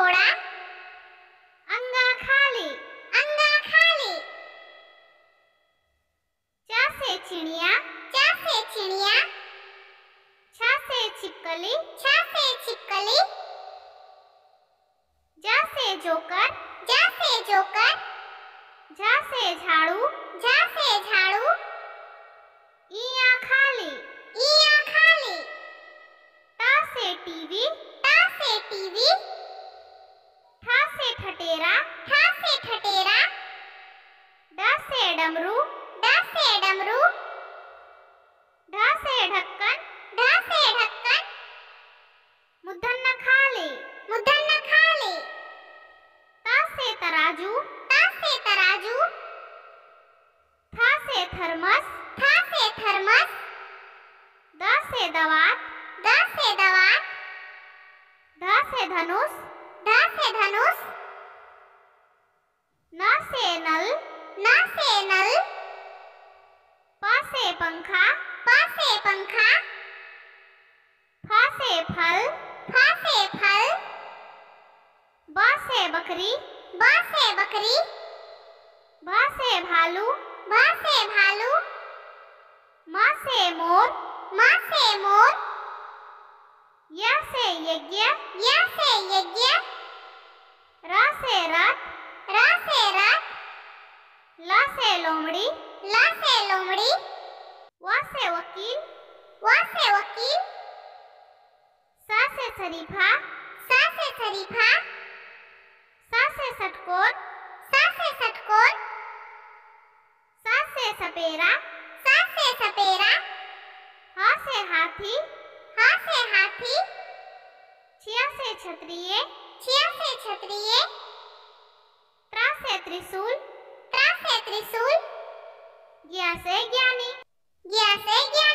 घोड़ा, अंगा खाली, अंगा खाली। च से चिड़िया, च से चिड़िया। छ से छिपकली, छ से छिपकली। ज से जोकर, ज से जोकर। झ से झाड़ू, झ से झाड़ू। इया खाली, इया खाली। ट से टीवी, ट से टीवी। ठ से ठठेरा, ठ से ठठेरा। ड से डमरू, ड से डमरू। ढ से ढक्कन, ढ से ढक्कन। मुधन्न खाली, मुधन्न खाली। त से तराजू, त से तराजू। थ से थर्मस, थ से थर्मस। द से दवात, द से दवात। ध से धनुष, ध से धनुष। न से नल, न से नल। प से पंखा, प से पंखा। फ से फल, फ से फल। ब से बकरी, ब से बकरी। भ से भालू, भ से भालू। म से मोर, म से मोर। य से यज्ञ, य से यज्ञ। र से रथ, र से रथ। ल से लोमड़ी, ल से लोमड़ी। व से वकील, व से वकील। स से शरीफा, स से शरीफा। स से षटकोर, स से षटकोर। स से सपेरा, स से सपेरा। ह से हाथी, ह से हाथी। छ से क्षत्रिय, छ से क्षत्रिय। त्र से त्रिशूल, त्र से त्रिशूल। ज्ञ से ज्ञानी, ज्ञ से ज्ञानी।